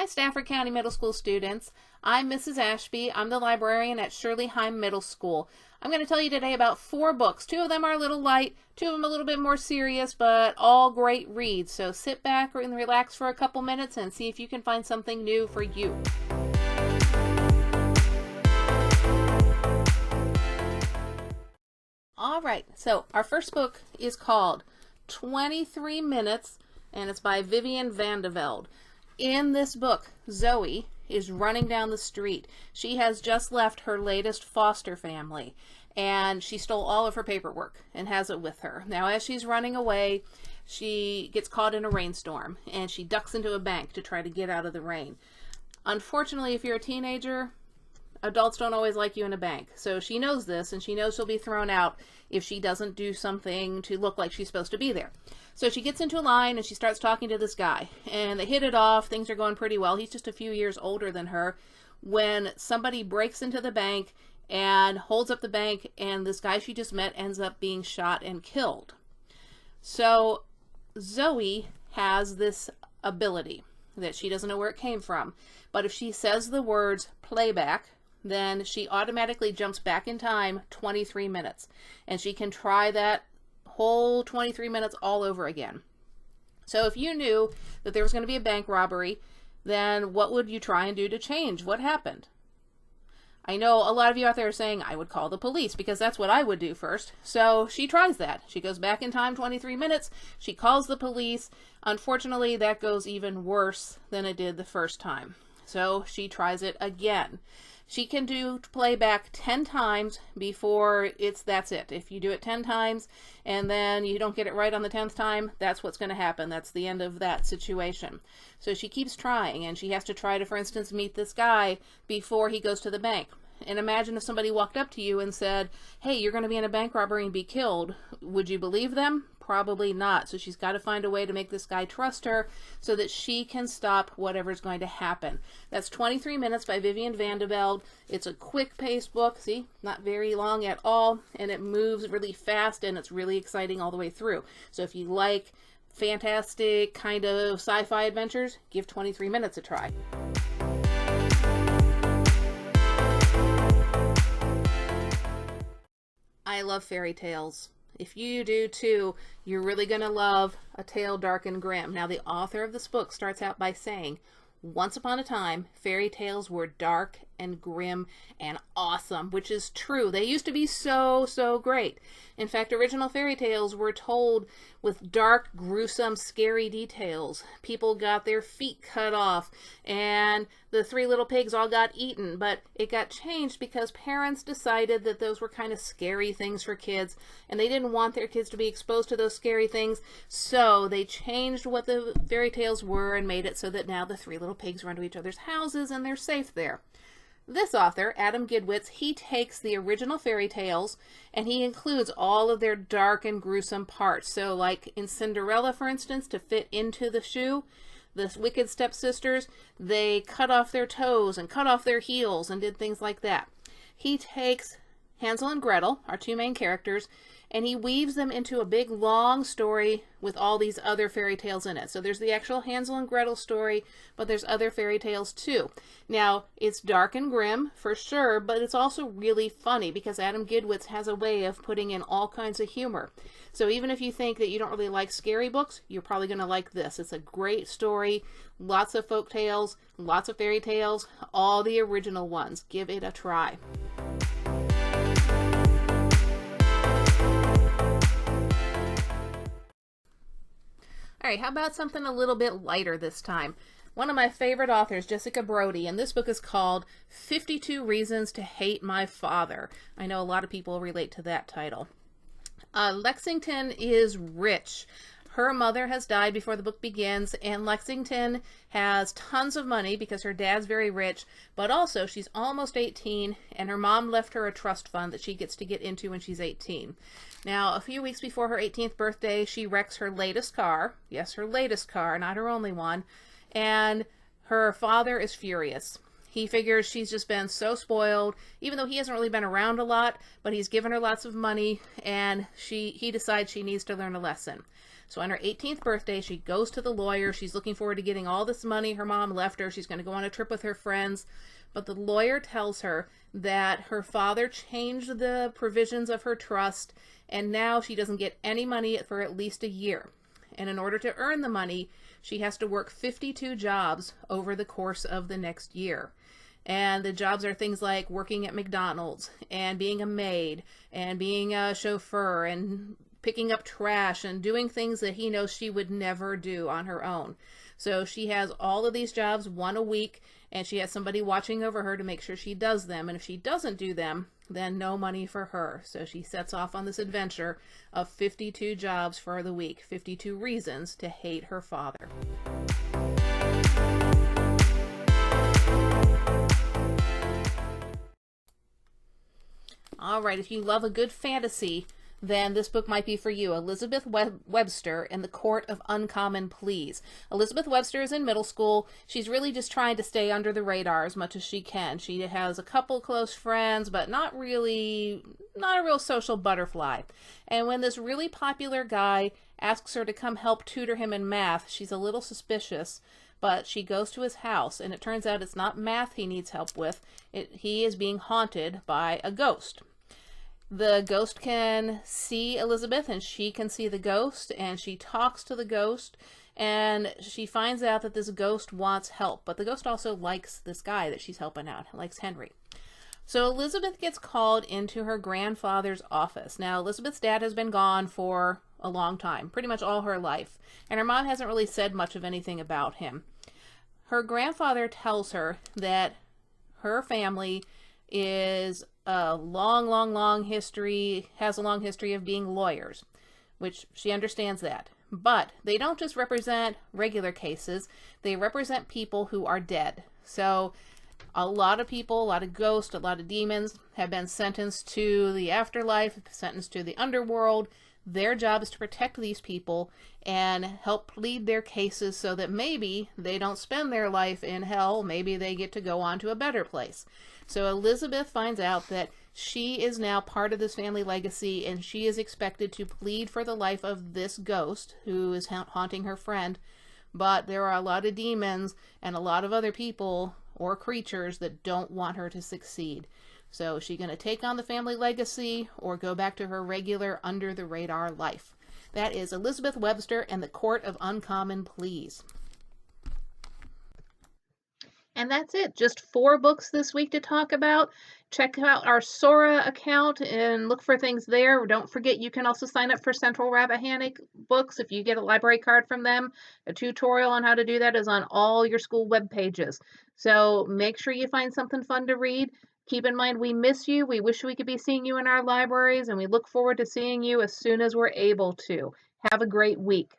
Hi, Stafford County Middle School students. I'm Mrs. Ashby. I'm the librarian at Shirleyheim Middle School. I'm going to tell you today about 4 books. 2 of them are a little light, 2 of them a little bit more serious, but all great reads. So sit back and relax for a couple minutes and see if you can find something new for you. All right, so our first book is called 23 Minutes, and it's by Vivian Vande. In this book, Zoe is running down the street. She has just left her latest foster family, and she stole all of her paperwork and has it with her. Now, as she's running away, she gets caught in a rainstorm, and she ducks into a bank to try to get out of the rain. Unfortunately, if you're a teenager, adults don't always like you in a bank. So she knows this, and she knows she'll be thrown out if she doesn't do something to look like she's supposed to be there. So she gets into a line and she starts talking to this guy, and they hit it off. Things are going pretty well. He's just a few years older than her when somebody breaks into the bank and holds up the bank, and this guy she just met ends up being shot and killed. So Zoe has this ability that she doesn't know where it came from, but if she says the words playback, then she automatically jumps back in time 23 minutes, and she can try that whole 23 minutes all over again. So if you knew that there was going to be a bank robbery, then what would you try and do to change what happened? I know a lot of you out there are saying, I would call the police, because that's what I would do first. So she tries that. She goes back in time 23 minutes. She calls the police. Unfortunately, that goes even worse than it did the first time. So she tries it again. She can do playback 10 times before that's it. If you do it 10 times and then you don't get it right on the 10th time, that's what's going to happen. That's the end of that situation. So she keeps trying, and she has to try to, for instance, meet this guy before he goes to the bank. And imagine if somebody walked up to you and said, hey, you're going to be in a bank robbery and be killed. Would you believe them? Probably not. So she's got to find a way to make this guy trust her so that she can stop whatever's going to happen. That's 23 Minutes by Vivian Vande. It's a quick-paced book. See, not very long at all, and it moves really fast, and it's really exciting all the way through. So if you like fantastic kind of sci-fi adventures, give 23 Minutes a try. I love fairy tales. If you do too, you're really going to love A Tale Dark and Grim. Now, the author of this book starts out by saying, once upon a time, fairy tales were dark and grim and awesome, which is true. They used to be so great. In fact, original fairy tales were told with dark, gruesome, scary details. People got their feet cut off, and the 3 little pigs all got eaten, but it got changed because parents decided that those were kind of scary things for kids, and they didn't want their kids to be exposed to those scary things, so they changed what the fairy tales were and made it so that now the 3 little pigs run to each other's houses and they're safe there. This author, Adam Gidwitz, he takes the original fairy tales and he includes all of their dark and gruesome parts. So like in Cinderella, for instance, to fit into the shoe, the wicked stepsisters, they cut off their toes and cut off their heels and did things like that. He takes Hansel and Gretel, our 2 main characters, and he weaves them into a big long story with all these other fairy tales in it. So there's the actual Hansel and Gretel story, but there's other fairy tales too. Now, it's dark and grim for sure, but it's also really funny because Adam Gidwitz has a way of putting in all kinds of humor. So even if you think that you don't really like scary books, you're probably going to like this. It's a great story, lots of folk tales, lots of fairy tales, all the original ones. Give it a try. All right, how about something a little bit lighter this time? One of my favorite authors, Jessica Brody, and this book is called 52 Reasons to Hate My Father. I know a lot of people relate to that title. Lexington is rich. Her mother has died before the book begins, and Lexington has tons of money because her dad's very rich, but also she's almost 18, and her mom left her a trust fund that she gets to get into when she's 18. Now, a few weeks before her 18th birthday, she wrecks her latest car. Yes, her latest car, not her only one. And her father is furious. He figures she's just been so spoiled, even though he hasn't really been around a lot, but he's given her lots of money, and he decides she needs to learn a lesson. So on her 18th birthday, she goes to the lawyer. She's looking forward to getting all this money her mom left her. She's going to go on a trip with her friends. But the lawyer tells her that her father changed the provisions of her trust, and now she doesn't get any money for at least a year. And in order to earn the money, she has to work 52 jobs over the course of the next year. And the jobs are things like working at McDonald's and being a maid and being a chauffeur and picking up trash and doing things that he knows she would never do on her own. So she has all of these jobs, one a week, and she has somebody watching over her to make sure she does them. And if she doesn't do them, then no money for her. So she sets off on this adventure of 52 jobs for the week, 52 reasons to hate her father. All right, if you love a good fantasy, then this book might be for you. Elizabeth Webster and the Court of Uncommon Pleas. Elizabeth Webster is in middle school. She's really just trying to stay under the radar as much as she can. She has a couple close friends, but not a real social butterfly. And when this really popular guy asks her to come help tutor him in math, she's a little suspicious. But she goes to his house, and it turns out it's not math he needs help with. He is being haunted by a ghost. The ghost can see Elizabeth, and she can see the ghost, and she talks to the ghost, and she finds out that this ghost wants help. But the ghost also likes this guy that she's helping out, likes Henry. So Elizabeth gets called into her grandfather's office. Now, Elizabeth's dad has been gone for a long time, pretty much all her life, and her mom hasn't really said much of anything about him. Her grandfather tells her that her family is a long history of being lawyers, which she understands that. But they don't just represent regular cases, they represent people who are dead. So a lot of people, a lot of ghosts, a lot of demons have been sentenced to the afterlife, sentenced to the underworld. Their job is to protect these people and help plead their cases so that maybe they don't spend their life in hell. Maybe they get to go on to a better place. So Elizabeth finds out that she is now part of this family legacy, and she is expected to plead for the life of this ghost who is haunting her friend. But there are a lot of demons and a lot of other people or creatures that don't want her to succeed. So is she going to take on the family legacy or go back to her regular under-the-radar life? That is Elizabeth Webster and the Court of Uncommon Pleas. And that's it. Just 4 books this week to talk about. Check out our Sora account and look for things there. Don't forget you can also sign up for Central Rappahannock Books if you get a library card from them. A tutorial on how to do that is on all your school web pages. So make sure you find something fun to read. Keep in mind, we miss you. We wish we could be seeing you in our libraries, and we look forward to seeing you as soon as we're able to. Have a great week.